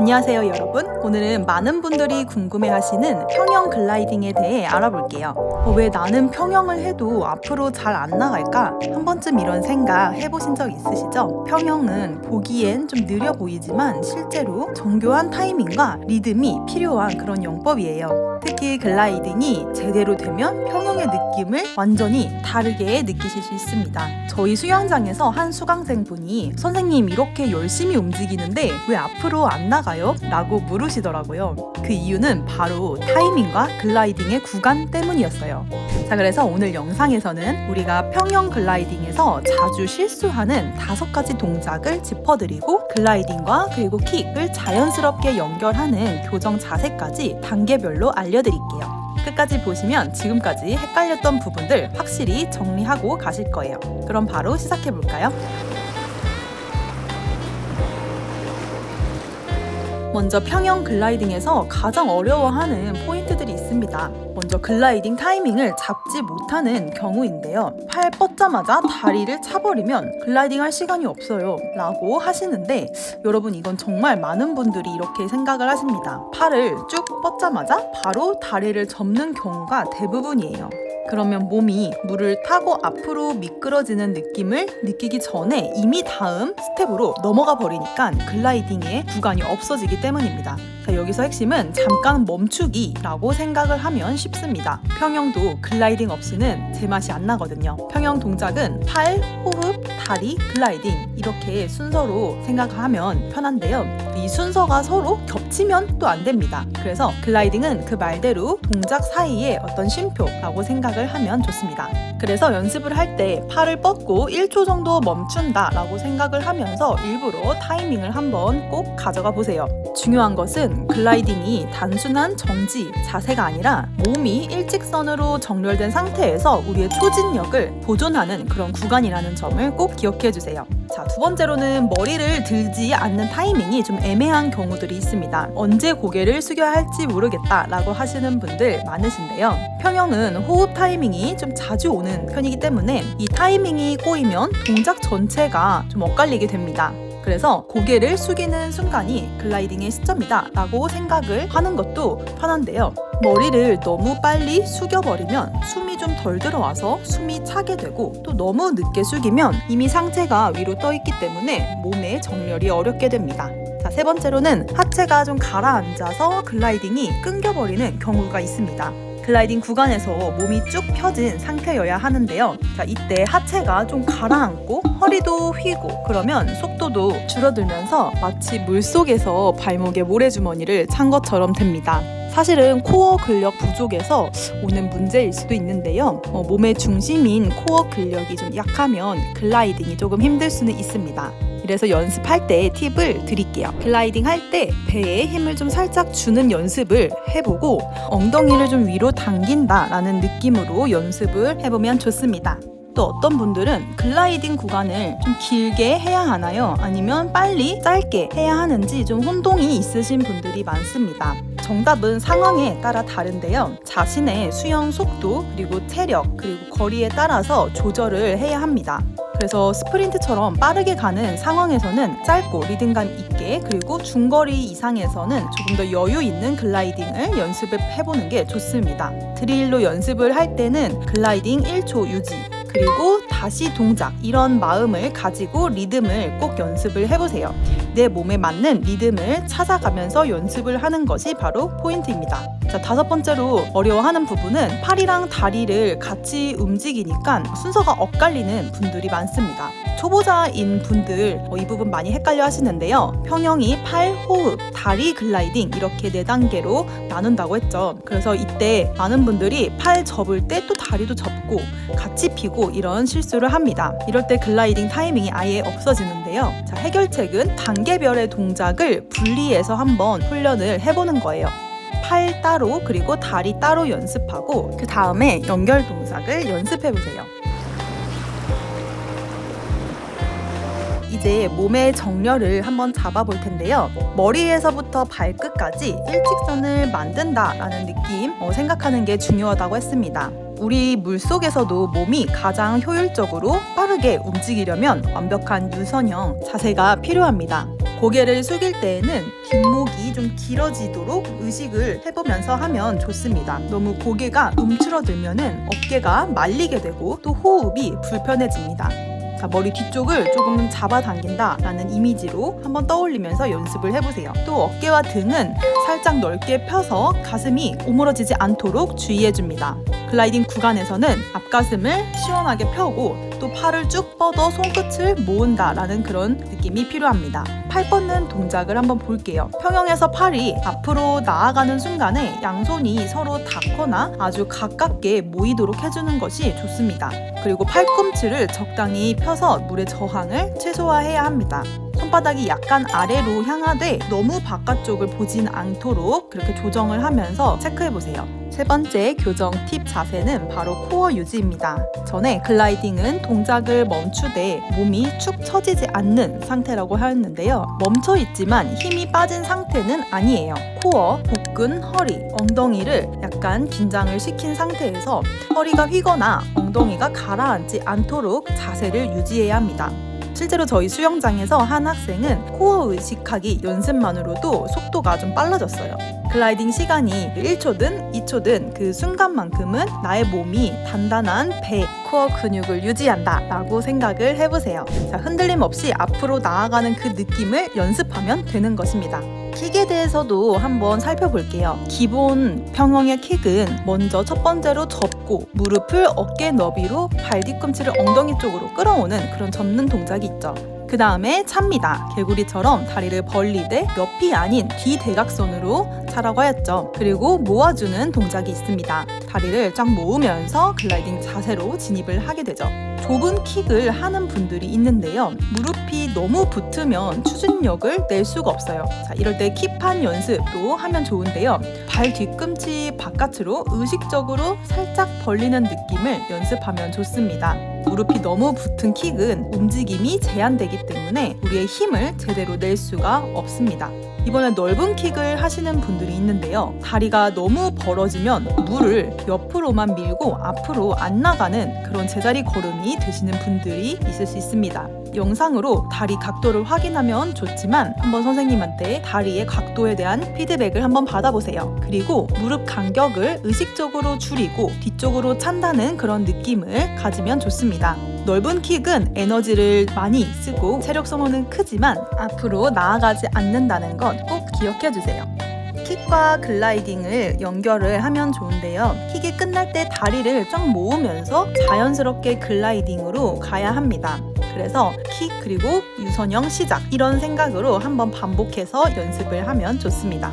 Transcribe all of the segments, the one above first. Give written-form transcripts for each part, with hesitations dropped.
안녕하세요 여러분. 오늘은 많은 분들이 궁금해하시는 평형 글라이딩에 대해 알아볼게요. 왜 나는 평형을 해도 앞으로 잘 안 나갈까? 한 번쯤 이런 생각 해보신 적 있으시죠? 평형은 보기엔 좀 느려 보이지만 실제로 정교한 타이밍과 리듬이 필요한 그런 영법이에요. 특히 글라이딩이 제대로 되면 평형의 느낌을 완전히 다르게 느끼실 수 있습니다. 저희 수영장에서 한 수강생분이 선생님 이렇게 열심히 움직이는데 왜 앞으로 안 나가요? 라고 물으시더라고요. 그 이유는 바로 타이밍과 글라이딩의 구간 때문이었어요. 자, 그래서 오늘 영상에서는 우리가 평형 글라이딩에서 자주 실수하는 5가지 동작을 짚어드리고 글라이딩과 그리고 킥을 자연스럽게 연결하는 교정 자세까지 단계별로 알려드릴게요. 끝까지 보시면 지금까지 헷갈렸던 부분들 확실히 정리하고 가실 거예요. 그럼 바로 시작해볼까요? 먼저 평형 글라이딩에서 가장 어려워하는 포인트들이 있습니다. 먼저 글라이딩 타이밍을 잡지 못하는 경우인데요. 팔 뻗자마자 다리를 차버리면 글라이딩 할 시간이 없어요 라고 하시는데 여러분 이건 정말 많은 분들이 이렇게 생각을 하십니다. 팔을 쭉 뻗자마자 바로 다리를 접는 경우가 대부분이에요. 그러면 몸이 물을 타고 앞으로 미끄러지는 느낌을 느끼기 전에 이미 다음 스텝으로 넘어가 버리니까 글라이딩의 구간이 없어지기 때문입니다. 자, 여기서 핵심은 잠깐 멈추기라고 생각을 하면 쉽습니다. 평형도 글라이딩 없이는 제맛이 안 나거든요. 평형 동작은 팔, 호흡, 다리, 글라이딩 이렇게 순서로 생각하면 편한데요. 이 순서가 서로 겹치면 또 안 됩니다. 그래서 글라이딩은 그 말대로 동작 사이에 어떤 쉼표라고 생각을 하면 좋습니다. 그래서 연습을 할 때 팔을 뻗고 1초 정도 멈춘다 라고 생각을 하면서 일부러 타이밍을 한번 꼭 가져가 보세요. 중요한 것은 글라이딩이 단순한 정지, 자세가 아니라 몸이 일직선으로 정렬된 상태에서 우리의 초진력을 보존하는 그런 구간이라는 점을 꼭 기억해 주세요. 자, 두 번째로는 머리를 들지 않는 타이밍이 좀 애매한 경우들이 있습니다. 언제 고개를 숙여야 할지 모르겠다 라고 하시는 분들 많으신데요. 평형은 호흡 타이밍이 좀 자주 오는 편이기 때문에 이 타이밍이 꼬이면 동작 전체가 좀 엇갈리게 됩니다. 그래서 고개를 숙이는 순간이 글라이딩의 시점이다 라고 생각을 하는 것도 편한데요. 머리를 너무 빨리 숙여버리면 숨이 좀 덜 들어와서 숨이 차게 되고 또 너무 늦게 숙이면 이미 상체가 위로 떠 있기 때문에 몸의 정렬이 어렵게 됩니다. 자, 세 번째로는 하체가 좀 가라앉아서 글라이딩이 끊겨버리는 경우가 있습니다. 글라이딩 구간에서 몸이 쭉 펴진 상태여야 하는데요. 자, 이때 하체가 좀 가라앉고 허리도 휘고 그러면 속도도 줄어들면서 마치 물속에서 발목에 모래주머니를 찬 것처럼 됩니다. 사실은 코어 근력 부족에서 오는 문제일 수도 있는데요. 몸의 중심인 코어 근력이 좀 약하면 글라이딩이 조금 힘들 수는 있습니다. 그래서 연습할 때 팁을 드릴게요. 글라이딩 할 때 배에 힘을 좀 살짝 주는 연습을 해보고 엉덩이를 좀 위로 당긴다 라는 느낌으로 연습을 해보면 좋습니다. 또 어떤 분들은 글라이딩 구간을 좀 길게 해야 하나요? 아니면 빨리 짧게 해야 하는지 좀 혼동이 있으신 분들이 많습니다. 정답은 상황에 따라 다른데요. 자신의 수영 속도, 그리고 체력, 그리고 거리에 따라서 조절을 해야 합니다. 그래서 스프린트처럼 빠르게 가는 상황에서는 짧고 리듬감 있게, 그리고 중거리 이상에서는 조금 더 여유 있는 글라이딩을 연습을 해보는 게 좋습니다. 드릴로 연습을 할 때는 글라이딩 1초 유지, 그리고 다시 동작, 이런 마음을 가지고 리듬을 꼭 연습을 해보세요. 내 몸에 맞는 리듬을 찾아가면서 연습을 하는 것이 바로 포인트입니다. 자, 5번째로 어려워하는 부분은 팔이랑 다리를 같이 움직이니까 순서가 엇갈리는 분들이 많습니다. 초보자인 분들 이 부분 많이 헷갈려 하시는데요. 평형이 팔, 호흡, 다리 글라이딩 이렇게 4단계로 나눈다고 했죠. 그래서 이때 많은 분들이 팔 접을 때 또 다리도 접고 같이 피고 이런 실수를 합니다. 이럴 때 글라이딩 타이밍이 아예 없어지는데요. 자, 해결책은 단계별의 동작을 분리해서 한번 훈련을 해보는 거예요. 팔 따로 그리고 다리 따로 연습하고 그 다음에 연결 동작을 연습해보세요. 이제 몸의 정렬을 한번 잡아볼 텐데요. 머리에서부터 발끝까지 일직선을 만든다라는 느낌 생각하는 게 중요하다고 했습니다. 우리 물속에서도 몸이 가장 효율적으로 빠르게 움직이려면 완벽한 유선형 자세가 필요합니다. 고개를 숙일 때에는 뒷목이 좀 길어지도록 의식을 해보면서 하면 좋습니다. 너무 고개가 움츠러들면은 어깨가 말리게 되고 또 호흡이 불편해집니다. 자, 머리 뒤쪽을 조금 잡아당긴다 라는 이미지로 한번 떠올리면서 연습을 해보세요. 또 어깨와 등은 살짝 넓게 펴서 가슴이 오므러지지 않도록 주의해줍니다. 글라이딩 구간에서는 앞가슴을 시원하게 펴고 또 팔을 쭉 뻗어 손끝을 모은다 라는 그런 느낌이 필요합니다. 팔 뻗는 동작을 한번 볼게요. 평형에서 팔이 앞으로 나아가는 순간에 양손이 서로 닿거나 아주 가깝게 모이도록 해주는 것이 좋습니다. 그리고 팔꿈치를 적당히 펴서 물의 저항을 최소화해야 합니다. 손바닥이 약간 아래로 향하되 너무 바깥쪽을 보진 않도록 그렇게 조정을 하면서 체크해보세요. 세 번째 교정 팁 자세는 바로 코어 유지입니다. 전에 글라이딩은 동작을 멈추되 몸이 축 처지지 않는 상태라고 하였는데요. 멈춰 있지만 힘이 빠진 상태는 아니에요. 코어, 복근, 허리, 엉덩이를 약간 긴장을 시킨 상태에서 허리가 휘거나 엉덩이가 가라앉지 않도록 자세를 유지해야 합니다. 실제로 저희 수영장에서 한 학생은 코어 의식하기 연습만으로도 속도가 좀 빨라졌어요. 글라이딩 시간이 1초든 2초든 그 순간만큼은 나의 몸이 단단한 배, 코어 근육을 유지한다 라고 생각을 해보세요. 자, 흔들림 없이 앞으로 나아가는 그 느낌을 연습하면 되는 것입니다. 킥에 대해서도 한번 살펴볼게요. 기본 평형의 킥은 먼저 첫 번째로 접고 무릎을 어깨 너비로 발 뒤꿈치를 엉덩이 쪽으로 끌어오는 그런 접는 동작이 있죠. 그 다음에 찹니다. 개구리처럼 다리를 벌리되 옆이 아닌 뒤대각선으로 차라고 하였죠. 그리고 모아주는 동작이 있습니다. 다리를 쫙 모으면서 글라이딩 자세로 진입을 하게 되죠. 좁은 킥을 하는 분들이 있는데요. 무릎이 너무 붙으면 추진력을 낼 수가 없어요. 자, 이럴 때 킥판 연습도 하면 좋은데요. 발 뒤꿈치 바깥으로 의식적으로 살짝 벌리는 느낌을 연습하면 좋습니다. 무릎이 너무 붙은 킥은 움직임이 제한되기 때문에 우리의 힘을 제대로 낼 수가 없습니다. 이번에 넓은 킥을 하시는 분들이 있는데요. 다리가 너무 벌어지면 물을 옆으로만 밀고 앞으로 안 나가는 그런 제자리 걸음이 되시는 분들이 있을 수 있습니다. 영상으로 다리 각도를 확인하면 좋지만 한번 선생님한테 다리의 각도에 대한 피드백을 한번 받아보세요. 그리고 무릎 간격을 의식적으로 줄이고 뒤쪽으로 찬다는 그런 느낌을 가지면 좋습니다. 넓은 킥은 에너지를 많이 쓰고 체력 소모는 크지만 앞으로 나아가지 않는다는 것 꼭 기억해주세요. 킥과 글라이딩을 연결을 하면 좋은데요. 킥이 끝날 때 다리를 쫙 모으면서 자연스럽게 글라이딩으로 가야 합니다. 그래서 킥 그리고 유선형 시작 이런 생각으로 한번 반복해서 연습을 하면 좋습니다.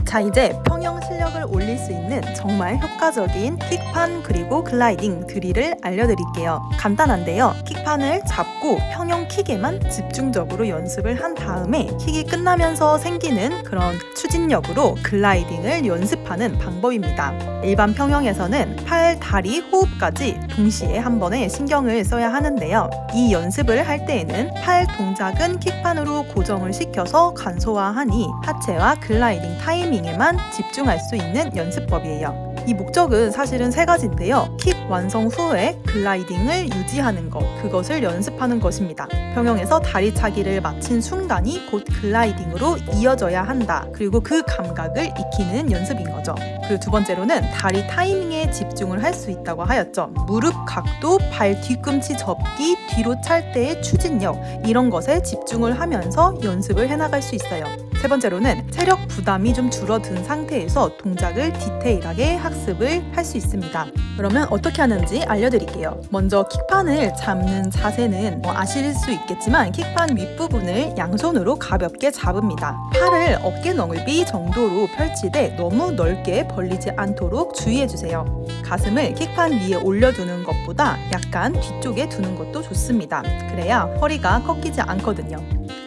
자, 이제 평형 실력을 올릴 수 있는 정말 효과적인 킥판 그리고 글라이딩 드릴을 알려드릴게요. 간단한데요. 킥판을 잡고 평형 킥에만 집중적으로 연습을 한 다음에 킥이 끝나면서 생기는 그런 추진력으로 글라이딩을 연습하는 방법입니다. 일반 평형에서는 팔, 다리, 호흡까지 동시에 한 번에 신경을 써야 하는데요. 이 연습을 할 때에는 팔 동작은 킥판으로 고정을 시켜서 간소화하니 하체와 글라이딩 타이밍에만 집중할 수 있는 연습법이에요. 이 목적은 사실은 세 가지인데요. 킥 완성 후에 글라이딩을 유지하는 것, 그것을 연습하는 것입니다. 평형에서 다리 차기를 마친 순간이 곧 글라이딩으로 이어져야 한다. 그리고 그 감각을 익히는 연습인 거죠. 그리고 두 번째로는 다리 타이밍에 집중을 할 수 있다고 하였죠. 무릎 각도, 발 뒤꿈치 접기, 뒤로 찰 때의 추진력 이런 것에 집중을 하면서 연습을 해나갈 수 있어요. 세 번째로는 체력 부담이 좀 줄어든 상태에서 동작을 디테일하게 학습을 할 수 있습니다. 그러면 어떻게 하는지 알려드릴게요. 먼저 킥판을 잡는 자세는 아실 수 있겠지만 킥판 윗부분을 양손으로 가볍게 잡습니다. 팔을 어깨 너비 정도로 펼치되 너무 넓게 벌리지 않도록 주의해주세요. 가슴을 킥판 위에 올려두는 것보다 약간 뒤쪽에 두는 것도 좋습니다. 그래야 허리가 꺾이지 않거든요.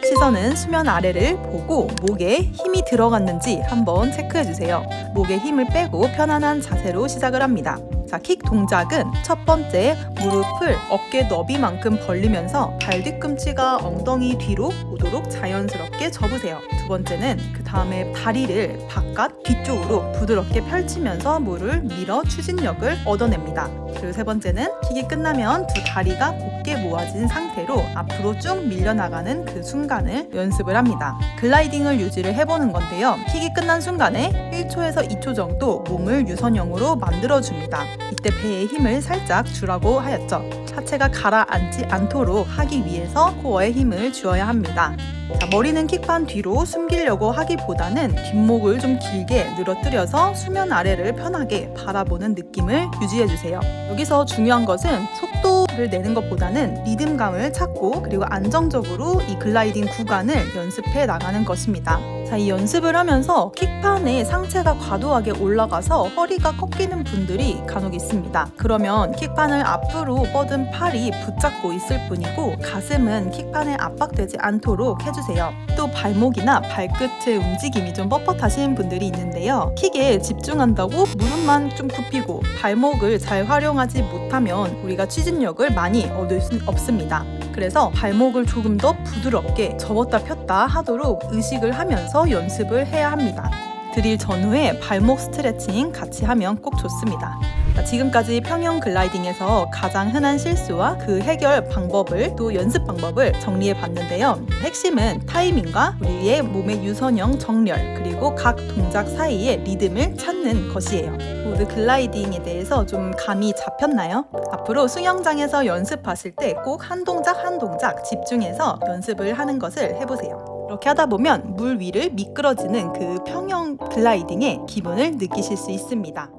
시선은 수면 아래를 보고 목에 힘이 들어갔는지 한번 체크해주세요. 목에 힘을 빼고 편안한 자세로 시작을 합니다. 자, 킥 동작은 첫 번째 무릎을 어깨 너비만큼 벌리면서 발 뒤꿈치가 엉덩이 뒤로 오도록 자연스럽게 접으세요. 두 번째는 그 다음에 다리를 바깥 뒤쪽으로 부드럽게 펼치면서 물을 밀어 추진력을 얻어냅니다. 그리고 세 번째는 킥이 끝나면 두 다리가 곧게 모아진 상태로 앞으로 쭉 밀려나가는 그 순간을 연습을 합니다. 글라이딩을 유지를 해보는 건데요. 킥이 끝난 순간에 1초에서 2초 정도 몸을 유선형으로 만들어줍니다. 이때 배에 힘을 살짝 주라고 하였죠. 하체가 가라앉지 않도록 하기 위해서 코어에 힘을 주어야 합니다. 자, 머리는 킥판 뒤로 숨기려고 하기보다는 뒷목을 좀 길게 늘어뜨려서 수면 아래를 편하게 바라보는 느낌을 유지해주세요. 여기서 중요한 것은 속도를 내는 것보다는 리듬감을 찾고 그리고 안정적으로 이 글라이딩 구간을 연습해 나가는 것입니다. 자, 이 연습을 하면서 킥판에 상체가 과도하게 올라가서 허리가 꺾이는 분들이 간혹 있습니다. 그러면 킥판을 앞으로 뻗은 팔이 붙잡고 있을 뿐이고 가슴은 킥판에 압박되지 않도록 해주세요. 또 발목이나 발끝의 움직임이 좀 뻣뻣하신 분들이 있는데요. 킥에 집중한다고 무릎만 좀 굽히고 발목을 잘 활용하지 못하면 우리가 추진력을 많이 얻을 수 없습니다. 그래서 발목을 조금 더 부드럽게 접었다 폈다 하도록 의식을 하면서 연습을 해야 합니다. 드릴 전후에 발목 스트레칭 같이 하면 꼭 좋습니다. 지금까지 평형 글라이딩에서 가장 흔한 실수와 그 해결 방법을 또 연습 방법을 정리해 봤는데요. 핵심은 타이밍과 우리의 몸의 유선형 정렬 그리고 각 동작 사이의 리듬을 찾는 것이에요. 모두 글라이딩에 대해서 좀 감이 잡혔나요? 앞으로 수영장에서 연습하실 때 꼭 한 동작 한 동작 집중해서 연습을 하는 것을 해보세요. 이렇게 하다 보면 물 위를 미끄러지는 그 평형 글라이딩의 기분을 느끼실 수 있습니다.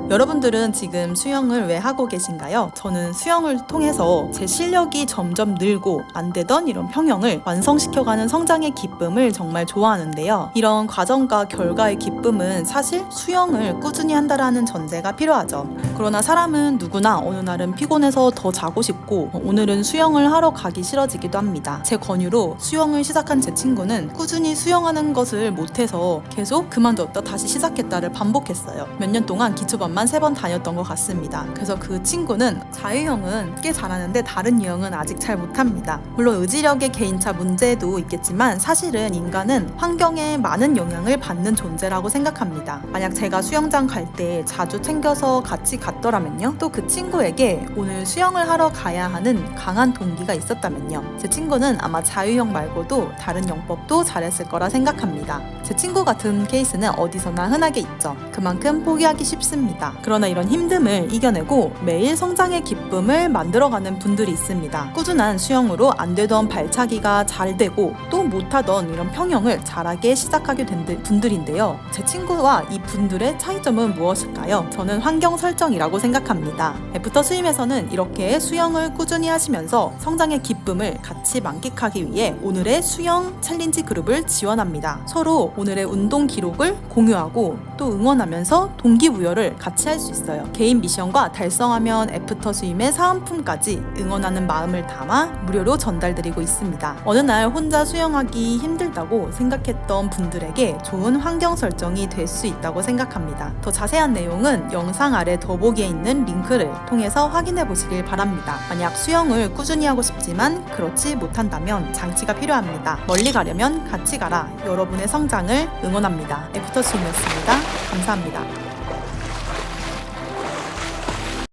여러분들은 지금 수영을 왜 하고 계신가요? 저는 수영을 통해서 제 실력이 점점 늘고 안 되던 이런 평형을 완성시켜가는 성장의 기쁨을 정말 좋아하는데요. 이런 과정과 결과의 기쁨은 사실 수영을 꾸준히 한다라는 전제가 필요하죠. 그러나 사람은 누구나 어느 날은 피곤해서 더 자고 싶고 오늘은 수영을 하러 가기 싫어지기도 합니다. 제 권유로 수영을 시작한 제 친구는 꾸준히 수영하는 것을 못해서 계속 그만뒀다 다시 시작했다를 반복했어요. 몇 년 동안 기초반만 3번 다녔던 것 같습니다. 그래서 그 친구는 자유형은 꽤 잘하는데 다른 유형은 아직 잘 못합니다. 물론 의지력의 개인차 문제도 있겠지만 사실은 인간은 환경에 많은 영향을 받는 존재라고 생각합니다. 만약 제가 수영장 갈 때 자주 챙겨서 같이 갔더라면요. 또 그 친구에게 오늘 수영을 하러 가야 하는 강한 동기가 있었다면요. 제 친구는 아마 자유형 말고도 다른 영법도 잘했을 거라 생각합니다. 제 친구 같은 케이스는 어디서나 흔하게 있죠. 그만큼 포기하기 쉽습니다. 그러나 이런 힘듦을 이겨내고 매일 성장의 기쁨을 만들어가는 분들이 있습니다. 꾸준한 수영으로 안 되던 발차기가 잘 되고 또 못하던 이런 평형을 잘하게 시작하게 된 분들인데요. 제 친구와 이 분들의 차이점은 무엇일까요? 저는 환경 설정이라고 생각합니다. 애프터 스임에서는 이렇게 수영을 꾸준히 하시면서 성장의 기쁨을 같이 만끽하기 위해 오늘의 수영 챌린지 그룹을 지원합니다. 서로 오늘의 운동 기록을 공유하고 또 응원하면서 동기부여를 같이 할 수 있어요. 개인 미션과 달성하면 애프터 스임의 사은품까지 응원하는 마음을 담아 무료로 전달드리고 있습니다. 어느 날 혼자 수영하기 힘들다고 생각했던 분들에게 좋은 환경 설정이 될 수 있다고 생각합니다. 더 자세한 내용은 영상 아래 더보기에 있는 링크를 통해서 확인해 보시길 바랍니다. 만약 수영을 꾸준히 하고 싶지만 그렇지 못한다면 장치가 필요합니다. 멀리 가려면 같이 가라. 여러분의 성장을 응원합니다. 애프터 스임이었습니다. 감사합니다.